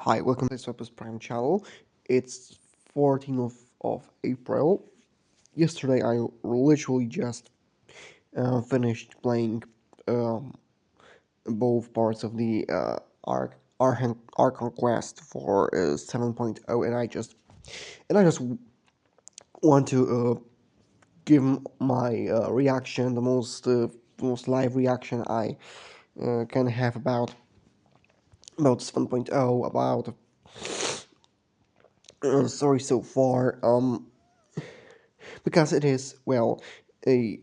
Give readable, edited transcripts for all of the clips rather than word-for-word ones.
Hi, welcome to this Web's Prime channel. It's 14th of April. Yesterday I literally just finished playing um, both parts of the Archon Quest for 7.0, and I just want to give my reaction, the most live reaction I can have about 7.0, about story so far. Because it is, well, a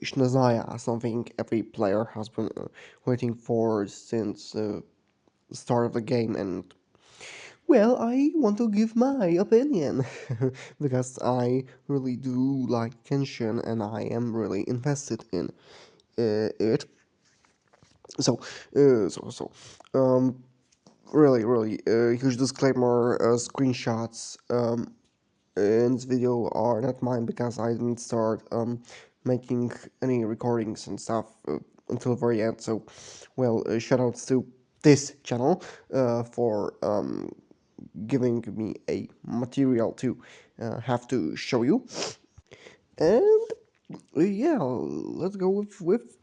Shnazaya, something every player has been waiting for since the start of the game, and well, I want to give my opinion because I really do like Genshin and I am really invested in it. So, really, huge disclaimer: screenshots in this video are not mine because I didn't start making any recordings and stuff until the very end. So, well, shoutouts to this channel for giving me a material to have to show you. And yeah, let's go with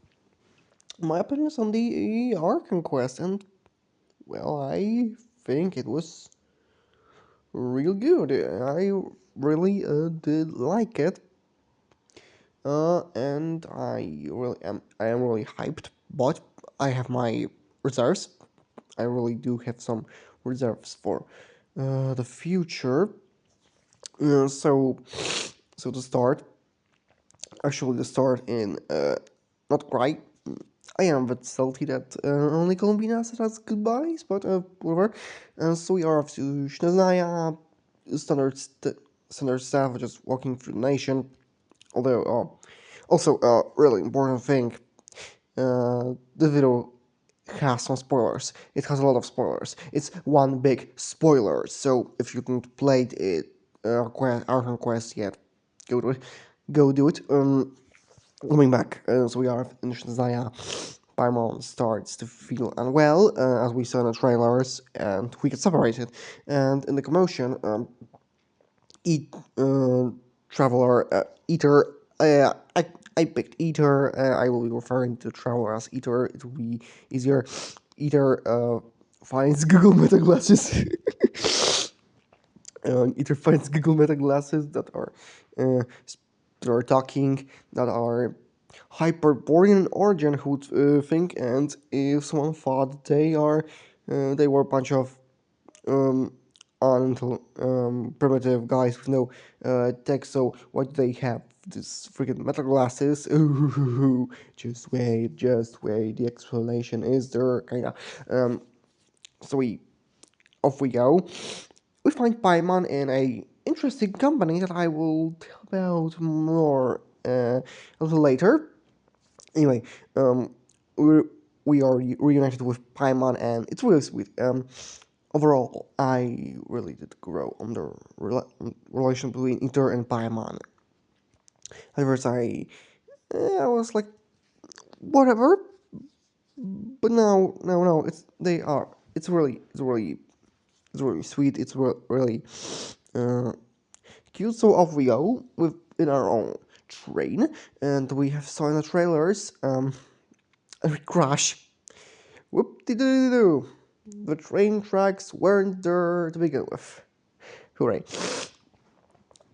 my opinions on the Archon Quest. And well, I think it was real good. I really did like it. And I am really hyped, but I have my reserves. I really do have some reserves for the future. So, to start, actually, to start in not quite. I am a bit salty that only Colombina said us goodbyes, but whatever. So we are off to Shnezhnaya, standard staff, just walking through the nation. Although, also, really important thing, the video has some spoilers. It has a lot of spoilers. It's one big spoiler. So if you haven't played it, Arkham Quest yet, go do it. Go do it. Coming back, so we are in Shazaya. Paimon starts to feel unwell, as we saw in the trailers, and we get separated. And in the commotion, eat traveler eater. I picked eater. I will be referring to traveler as eater. It will be easier. Eater finds Google Meta glasses. Eater finds Google Meta glasses uh, that are talking, that are Hyperborean in origin, who would think, and if someone thought they were a bunch of um, primitive guys with no tech. So why do they have this freaking metal glasses? Ooh, just wait. The explanation is there, kinda. So off we go. We find Paimon in a interesting company that I will tell about more a little later. Anyway, we're, we are reunited with Paimon, and it's really sweet. Overall, I really did grow on the relation between Iter and Paimon. At first, I was like, whatever, but now, no, it's really sweet. It's really uh, cute. So off we go in our own train, and we have saw in the trailers a crash. Whoop-de-doo-doo. The train tracks weren't there to begin with. Hooray.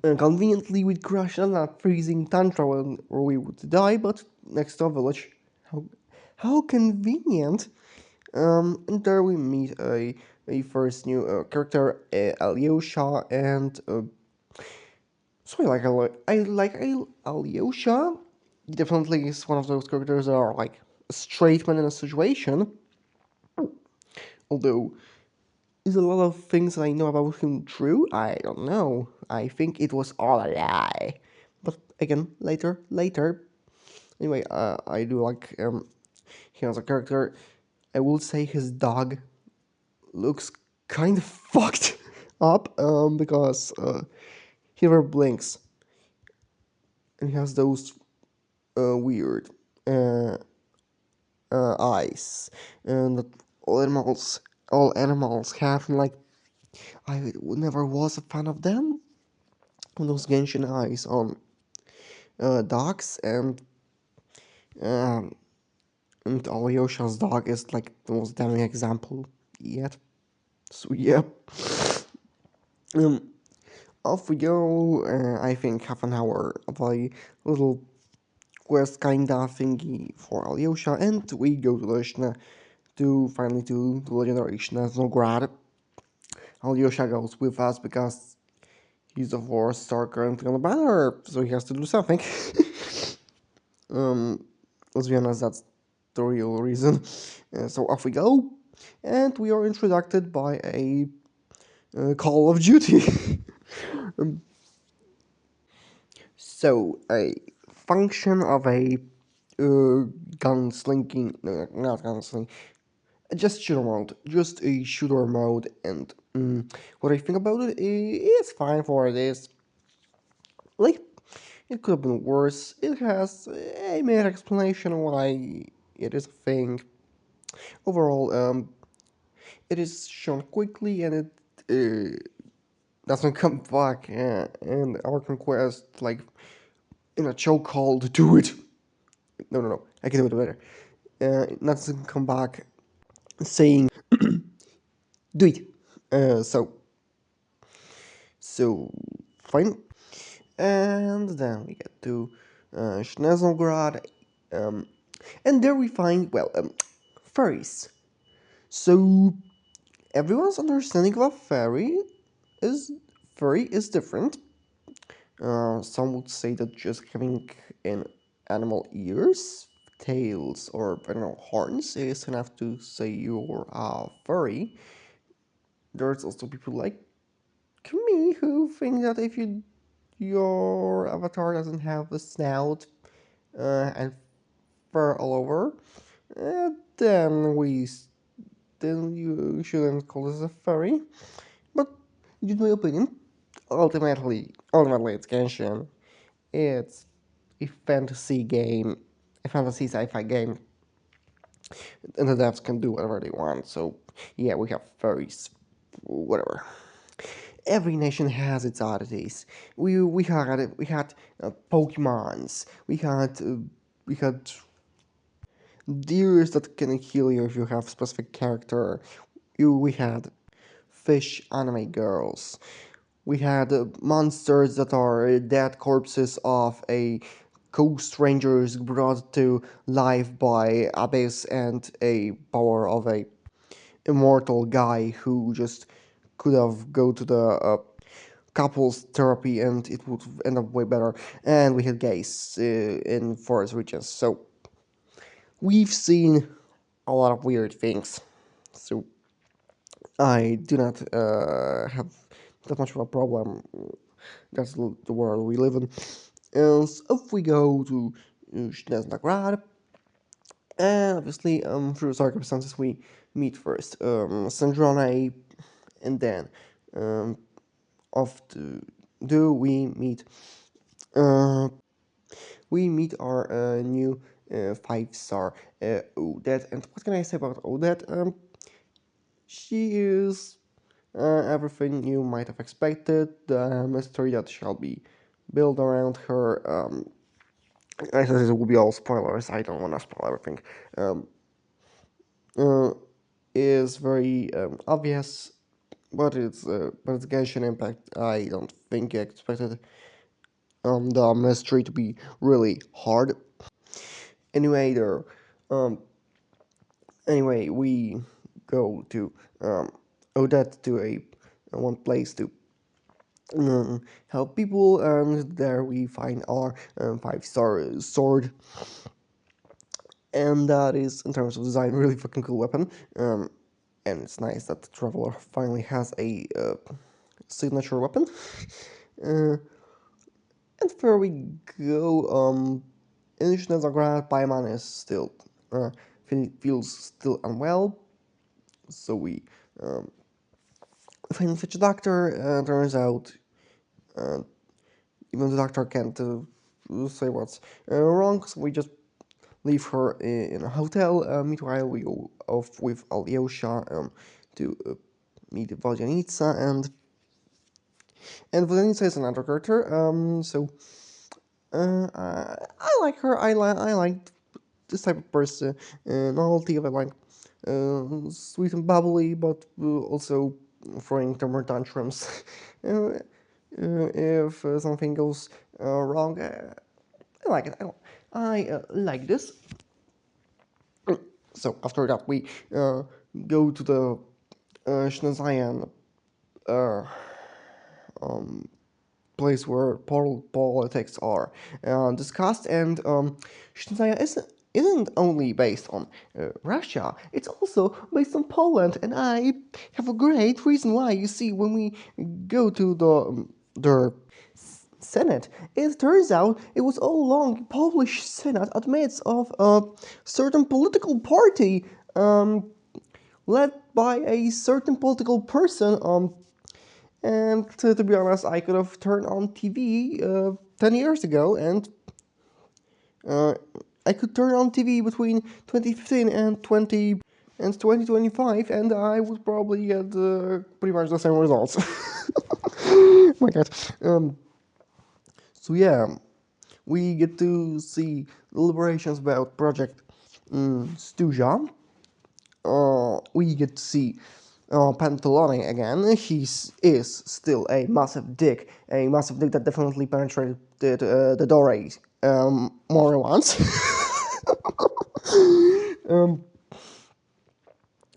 Conveniently, we'd crash on a freezing tundra where we would die, but next to a village. How convenient. And there we meet a first new character, Alyosha, and so I like Alyosha. He definitely is one of those characters that are like a straight man in a situation. Although, is a lot of things I know about him true? I don't know. I think it was all a lie. But again, later. Anyway, I do like him as a character. I will say his dog looks kind of fucked up because he never blinks and he has those weird uh, eyes, and that all animals have like I never was a fan of them. Those Genshin eyes on dogs, um, and Alyosha's dog is like the most damning example yet. So yeah, um, off we go. I think half an hour of a little quest kinda thingy for Alyosha, and we go to Lishna to finally do the legendary Snezlograd. Alyosha goes with us because he's the 4-star currently on the banner, so he has to do something. um, let's be honest, that's the real reason. So off we go, and we are introduced by a Call of Duty. So a function of a gunslinging, no, not gunslinging, just shooter mode, just a shooter mode, and what I think about it is fine for what it is. Like, it could have been worse. It has a mere explanation why it is a thing. Overall, it is shown quickly and it doesn't come back. And Archon Quest, like, in a chokehold, do it. No, no, no, I can do it better. It doesn't come back saying, do it. So, fine. And then we get to Schnezelgrad. Um, and there we find, well, furries. So everyone's understanding of a is furry is different. Some would say that just having an animal ears, tails, or I don't know, horns is enough to say you're a furry. There's also people like me who think that if your avatar doesn't have a snout and fur all over, uh, then we then you shouldn't call this a furry. But in my opinion, ultimately it's Genshin. It's a fantasy game, a fantasy sci-fi game, and the devs can do whatever they want. So yeah, we have furries, whatever. Every nation has its oddities. We had Pokemons. We had deers that can heal you if you have specific character. We had fish anime girls. We had monsters that are dead corpses of a ghost rangers brought to life by Abyss and a power of a immortal guy who just could have go to the couples therapy and it would end up way better. And we had gays in forest regions. So we've seen a lot of weird things. So I do not have that much of a problem. That's the world we live in. And so if we go to Sneznagrad, and obviously, through circumstances, we meet first Sandrone, and then um, off to do uh, we meet our new 5-star Odette. And what can I say about Odette? She is everything you might have expected. The mystery that shall be built around her. I said it will be all spoilers. I don't want to spoil everything. Um, uh, is very obvious, but it's Genshin Impact. I don't think I expected the mystery to be really hard. Anyway, there. Um, anyway, we go to Odette to a one place to help people, and there we find our 5-star sword, and that is, in terms of design, really fucking cool weapon. And it's nice that the Traveler finally has a signature weapon. Uh, and there we go. Initial Zagrad Paiman is still feels still unwell, so we find such a doctor. Turns out, even the doctor can't say what's wrong, so we just leave her in a hotel. Meanwhile, we go off with Alyosha to meet Vodyanitsa, and Vodyanitsa is another character. I like her. I like this type of person. Novelty of it, like sweet and bubbly, but also throwing temper tantrums. uh, if something goes wrong, I like it. I like this. So after that, we go to the Shnazayan uh, place where politics are discussed, and Shinzaya isn't only based on Russia, it's also based on Poland, and I have a great reason why. You see, when we go to the Senate, it turns out it was all along Polish Senate admits of a certain political party led by a certain political person. And to be honest, I could have turned on TV 10 years ago, and uh, I could turn on TV between 2015 and 2025, and I would probably get pretty much the same results. Oh my god. So yeah, we get to see deliberations about Project Stuja. We get to see Pantalone again. He is still a massive dick that definitely penetrated the doorway more than once.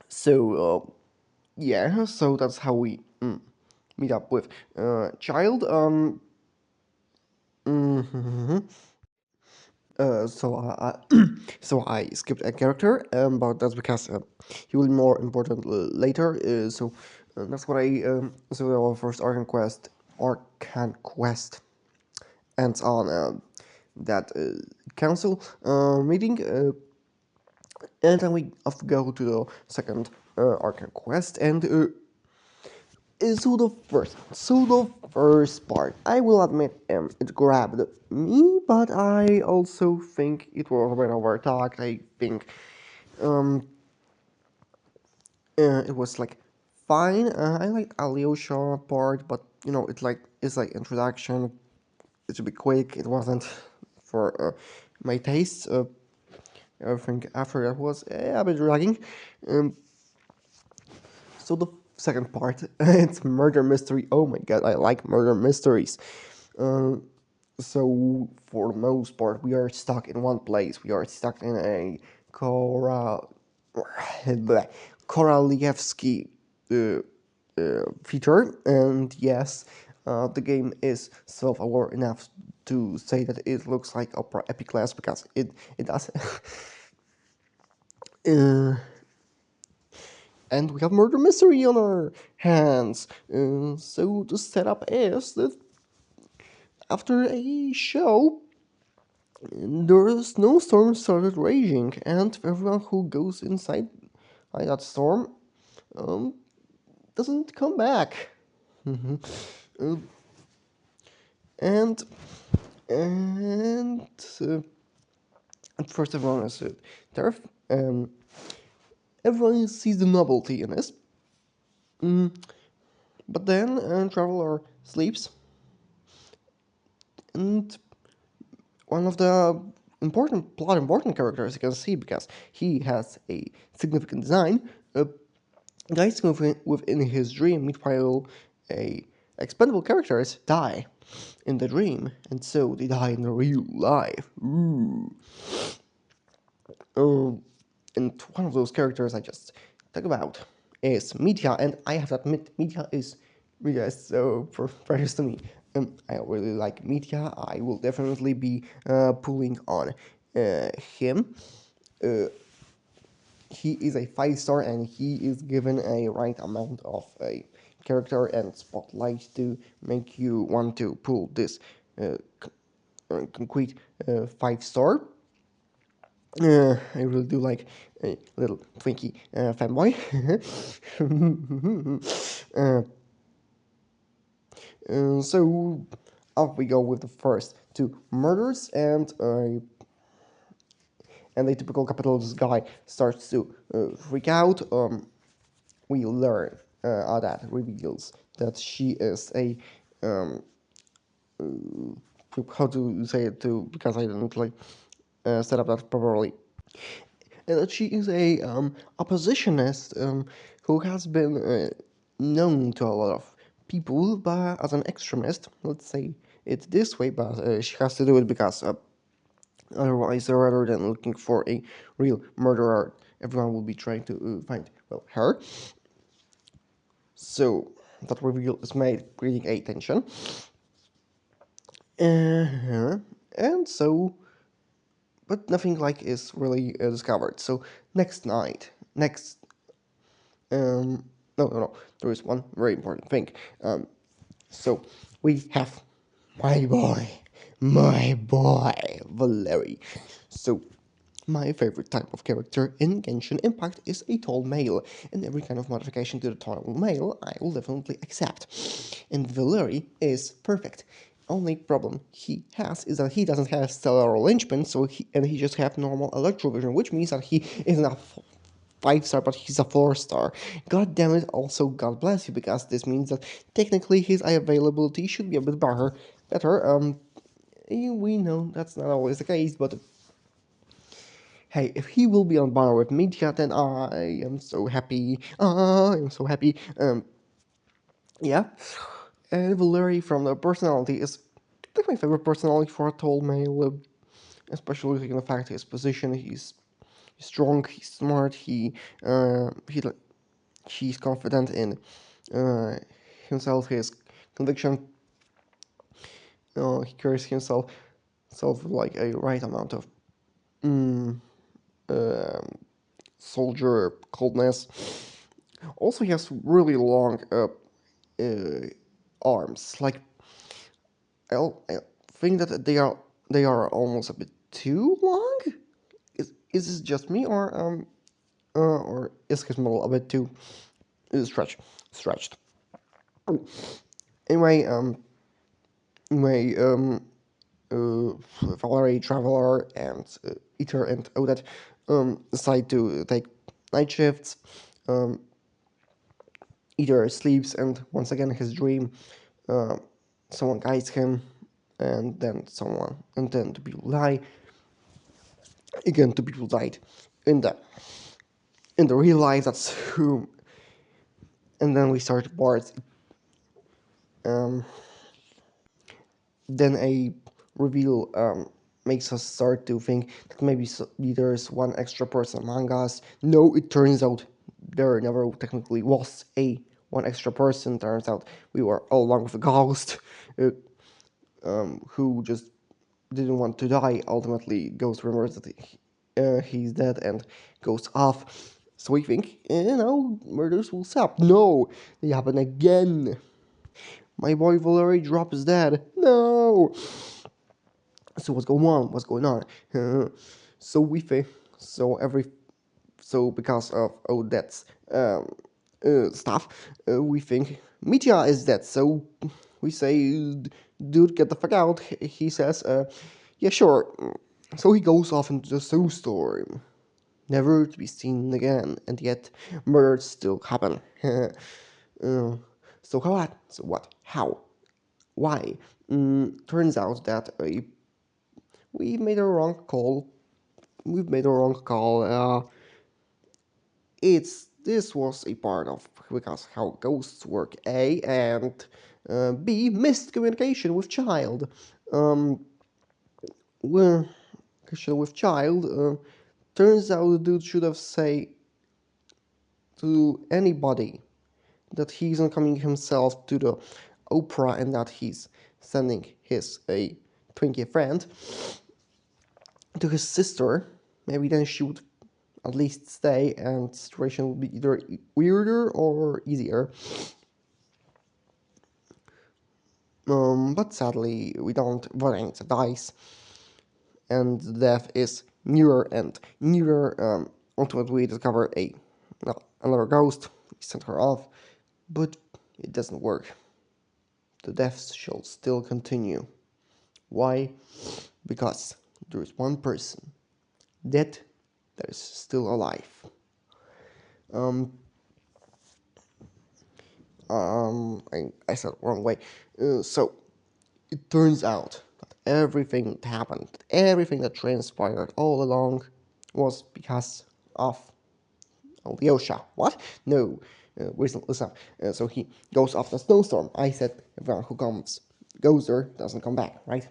So yeah, so that's how we meet up with Child. So I skipped a character, but that's because he will be more important later. That's what so our first Archon Quest ends on that council meeting, and then we have to go to the second Archon Quest, and so the first part, I will admit, it grabbed me, but I also think it was a bit overtalked. I think it was like fine. I like Alyosha part, but it's like introduction. It should be quick. It wasn't for my taste. I think after that was a bit dragging. Um, So the second part, it's murder mystery. Oh my god, I like murder mysteries. Uh, so for the most part, we are stuck in one place. We are stuck in a Korolievsky feature, and yes, the game is self-aware enough to say that it looks like opera epic class because it does. uh, and we have murder mystery on our hands. So the setup is that after a show, the snowstorm started raging, and everyone who goes inside that storm um, doesn't come back. Uh, and and at first everyone is terrified. Everyone sees the novelty in this. But then Traveler sleeps, and one of the important characters you can see because he has a significant design. Guys within his dream, meanwhile, a expendable characters die in the dream, and so they die in the real life. Ooh. And one of those characters I just talk about is Media, and I have to admit, Media is so precious to me. I really like Media. I will definitely be pulling on him. He is a 5-star, and he is given a right amount of a character and spotlight to make you want to pull this concrete 5-star. I really do like a little Twinkie fanboy. So off we go with the first two murders, and the typical capitalist guy starts to freak out. We learn that reveals that she is a how to say it to because I didn't like set up that properly. And that she is a oppositionist who has been known to a lot of people but as an extremist. Let's say it this way, but she has to do it because otherwise, rather than looking for a real murderer, everyone will be trying to find well her. So that reveal is made, creating a tension. Uh-huh. And so, but nothing like is really discovered. So next night, next, no, no, no, there is one very important thing. So we have my boy, Valery. So my favorite type of character in Genshin Impact is a tall male, and every kind of modification to the tall male I will definitely accept. And Valery is perfect. Only problem he has is that he doesn't have stellar linchpin, and he just have normal electrovision, which means that he is not 5-star, but he's a 4-star. God damn it, also God bless you, because this means that technically his availability should be a bit better. We know that's not always the case, but hey, if he will be on bar with media, then I am so happy. I am so happy. Yeah. And Valeri from the personality is like my favorite personality for a tall male, especially given the fact his position. He's strong, he's smart, he's confident in uh, himself, his conviction. He carries himself like a right amount of soldier coldness. Also, he has really long uh, arms. Like I think that they are almost a bit too long. Is this just me, or is his model a bit too stretched? Anyway, anyway, Valerie, Traveler, and Eater and Odette decide to take night shifts. Eater sleeps, and once again, his dream, uh, someone guides him, and then the people die. Again, the people died in the real life. That's who. And then we start Bart. Um, then a reveal makes us start to think that maybe there's one extra person among us. No, it turns out there never technically was a one extra person. Turns out we were all along with a ghost who just didn't want to die. Ultimately, Ghost remembers that he's dead and goes off. So we think, murders will stop. No, they happen again. My boy Valery drops dead. No. So what's going on? What's going on? So we think. So because of Odette's stuff, we think Mitya is dead. So we say, dude, get the fuck out. He says, yeah, sure. So he goes off into the snowstorm, never to be seen again, and yet murders still happen. So how? So what? How? Why? Turns out that we made a wrong call. We've made a wrong call. This was a part of because how ghosts work. A and B missed communication with child. Well, communication with child. Turns out the dude should have say to anybody that he's not coming himself to the opera and that he's sending his a Twinkie friend to his sister. Maybe then she would at least stay and the situation would be either weirder or easier. But sadly, we don't. Valente dies, and the death is nearer and nearer. Ultimately, we discover another ghost. We send her off, but it doesn't work. The deaths shall still continue. Why? Because there is one person dead that is still alive. I said wrong way. So it turns out that everything that happened, everything that transpired all along, was because of Alyosha. What? No. Listen. So he goes off the snowstorm. I said everyone who goes there doesn't come back, right?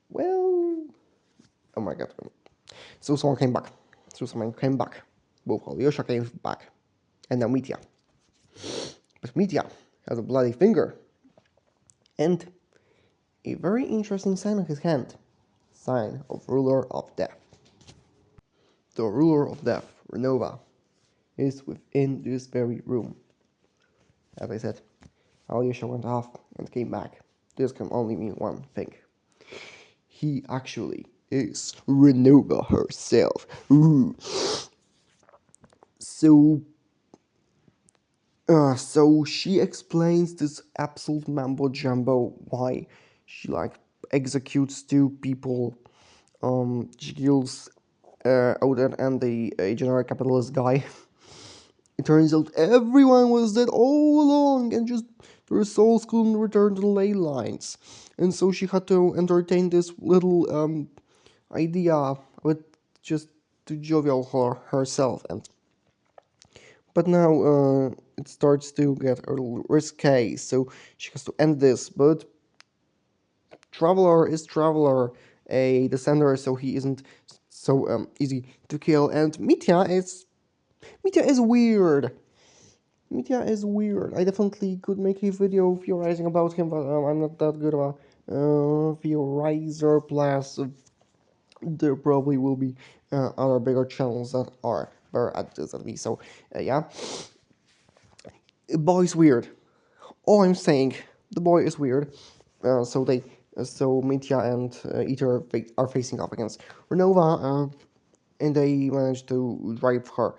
Well, oh my god. So someone came back. Both Alyosha came back, and now Mitya. But Mitya has a bloody finger and a very interesting sign on his hand. Sign of Ruler of Death. The Ruler of Death, Renova, is within this very room. As I said, Alyosha went off and came back. This can only mean one thing. He actually is Renova herself. Ooh. So, so she explains this absolute mambo jumbo why she like executes two people. She kills Odin and the generic capitalist guy. It turns out everyone was dead all along and just their souls couldn't return to the ley lines. And so she had to entertain this little idea with just to jovial herself. But now it starts to get a little risque, so she has to end this. But Traveler is Traveler, a descender, so he isn't so easy to kill. And Mitya is weird. Mitya is weird. I definitely could make a video theorizing about him, but I'm not that good of a theorizer. Plus, there probably will be other bigger channels that are better at this than me. So, yeah. The boy's weird. All I'm saying, the boy is weird. So Mitya and Ether are facing off against Renova, and they manage to drive her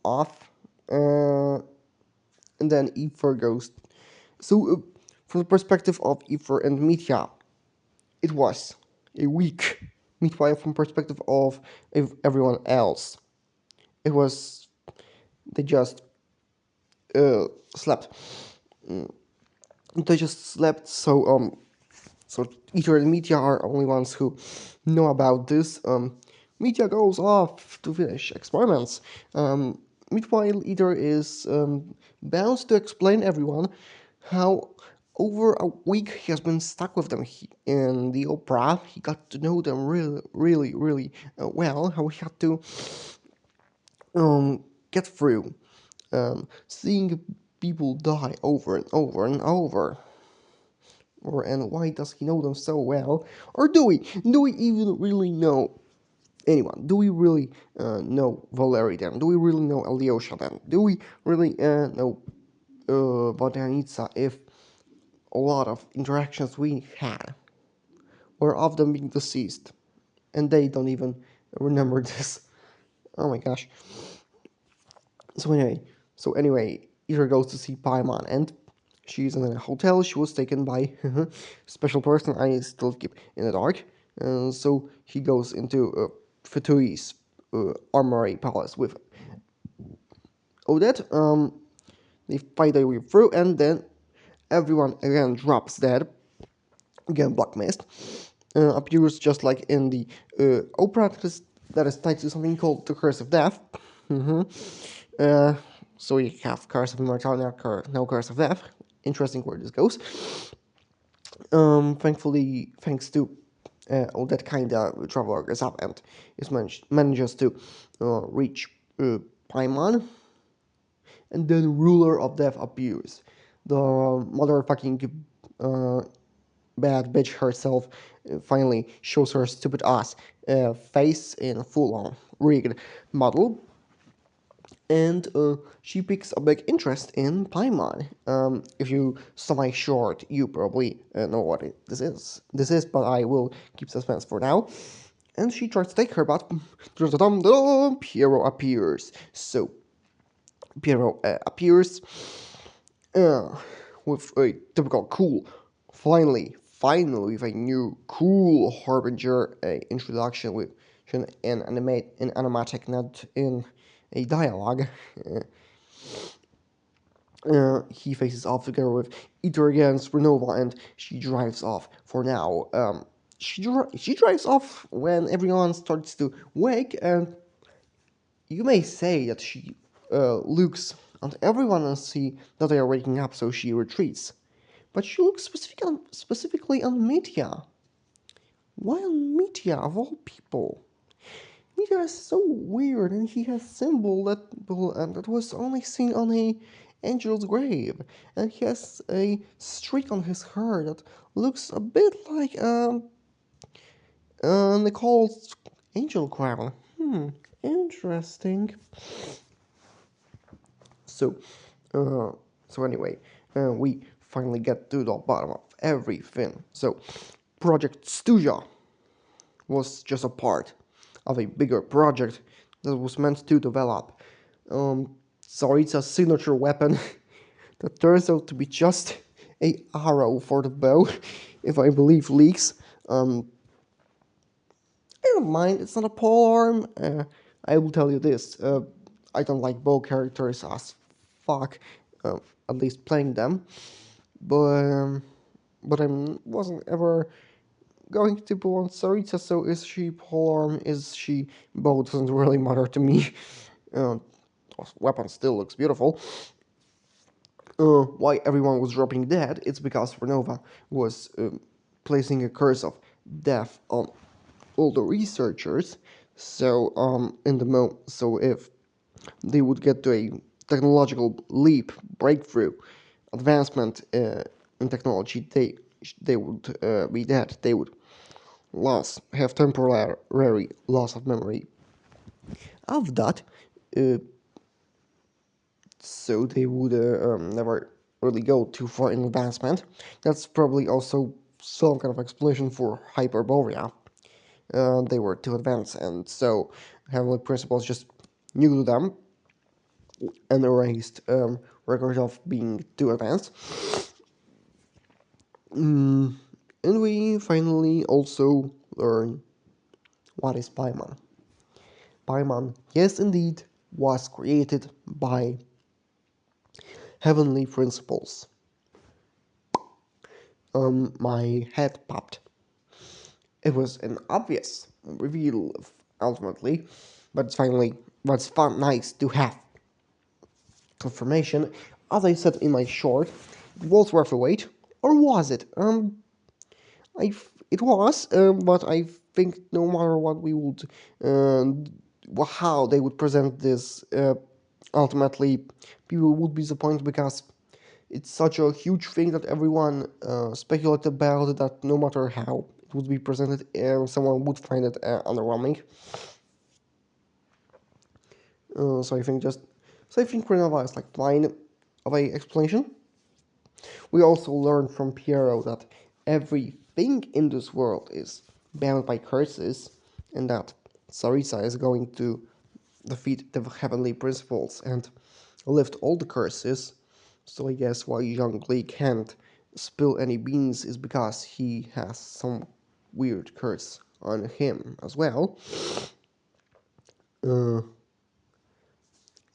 off. And then Ether goes. So, from the perspective of Ether and Mitya, it was a week. Meanwhile, from perspective of everyone else, it was they just slept. They just slept. So Ether and Mitya are only ones who know about this. Mitya goes off to finish experiments. Meanwhile, Ether is bound to explain everyone how over a week he has been stuck with them in the opera. He got to know them really well. How he had to get through seeing people die over and over and over. And why does he know them so well? Or do we? Do we even really know anyone? Do we really know Valery then? Do we really know Alyosha then? Do we really know Vodyanitsa if a lot of interactions we had were of them being deceased and they don't even remember this? Oh my gosh. So anyway, Ira goes to see Paimon and she's in a hotel. She was taken by a special person I still keep in the dark. So he goes into Thise armory palace with Odette. They fight their way through, and then everyone again drops dead. Again, Black Mist appears just like in the opera that is tied to something called the Curse of Death. So we have Curse of Immortality, no Curse of Death. Interesting where this goes. Thankfully, thanks to all that kind of Traveler gets up and manages to reach Paimon, and then Ruler of Death appears. The motherfucking bad bitch herself finally shows her stupid ass face in a full-on rigged model, and she picks a big interest in Paimon. If you saw my short, you probably know what this is. But I will keep suspense for now. And she tries to take her, but Piero appears. So Piero appears with a typical cool, finally with a new cool Harbinger introduction with an animatic, not in a dialogue. He faces off together with Eater against Renova, and she drives off for now. She drives off when everyone starts to wake, and you may say that she looks at everyone and see that they are waking up, so she retreats. But she looks specifically on Mitya. Why on Mitya of all people? Mitya is so weird, and he has symbol that was only seen on a angel's grave, and he has a streak on his hair that looks a bit like Nicole's angel crown. Interesting. So, uh, anyway, we finally get to the bottom of everything. So, Project Stuja was just a part of a bigger project that was meant to develop Tsaritsa's signature weapon that turns out to be just a arrow for the bow, if I believe leaks. I don't mind, it's not a pole arm. I will tell you this, I don't like bow characters as fuck, at least playing them, but I wasn't ever going to pull on Sarita, so is she polearm, is she bow, doesn't really matter to me. Uh, Weapon still looks beautiful. Why everyone was dropping dead, it's because Renova was placing a curse of death on all the researchers. So so if they would get to a technological leap, breakthrough, advancement in technology, they would be dead. They would have temporary loss of memory of that, uh, so they would never really go too far in advancement. That's probably also some kind of explanation for Hyperborea. They were too advanced, and so Heavenly Principles just knew to them and erased records of being too advanced. And we finally also learn what is Paimon. Paimon, yes indeed, was created by Heavenly Principles. My head popped. It was an obvious reveal ultimately, but it's fun, nice to have confirmation. As I said in my short, it was worth the wait, or was it? It was, but I think no matter what we would, how they would present this, ultimately, people would be disappointed because it's such a huge thing that everyone speculated about that no matter how it would be presented, someone would find it underwhelming. So I think Renova is like fine of a explanation. We also learned from Piero that everything in this world is bound by curses, and that Sarisa is going to defeat the heavenly principles and lift all the curses. So I guess why young Lee can't spill any beans is because he has some weird curse on him as well. Uh,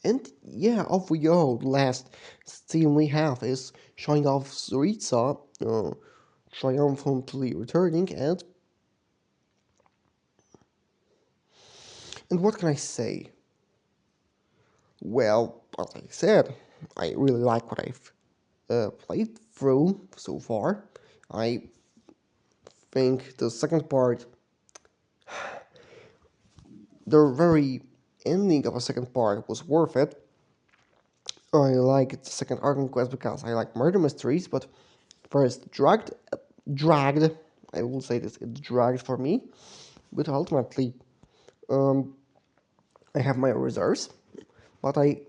and yeah, off we go. The last scene we have is showing off Saritsa triumphantly returning, and what can I say? Well, as I said, I really like what I've played through so far. I think the second part, the very ending of the second part was worth it. I like the second Archon Quest because I like murder mysteries, but first dragged, I will say this, it dragged for me, but ultimately, I have my reserves, but I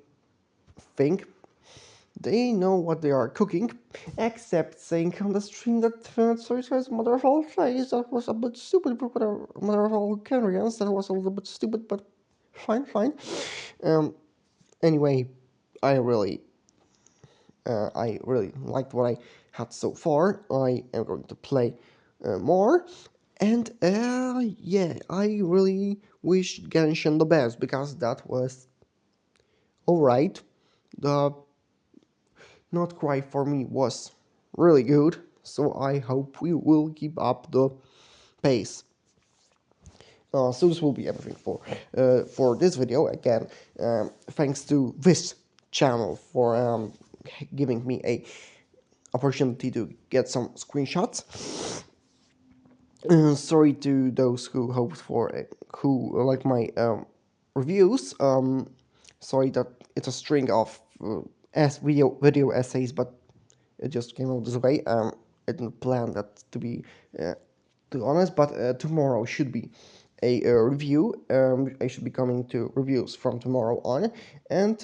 think they know what they are cooking, except saying on the stream that Sorcerer's mother of all Thise, that was a bit stupid, but mother of all Kenrians, that was a little bit stupid, but fine. Um, anyway, I really, I really liked what I had so far. I am going to play more, and yeah, I really wish Genshin the best because that was alright. The Not Cry for Me was really good, so I hope we will keep up the pace. So this will be everything for this video. Again, thanks to this channel for giving me a opportunity to get some screenshots. Sorry to those who hoped for who like my reviews. Sorry that it's a string of video essays, but it just came out this way. I didn't plan that to be honest, but tomorrow should be a review. I should be coming to reviews from tomorrow on, and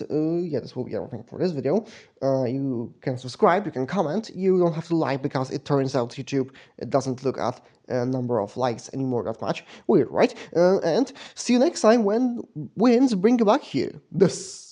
yeah, this will be everything for this video. You can subscribe, you can comment. You don't have to like because it turns out YouTube it doesn't look at a number of likes anymore that much. Weird, right? And see you next time when wins bring you back here. This.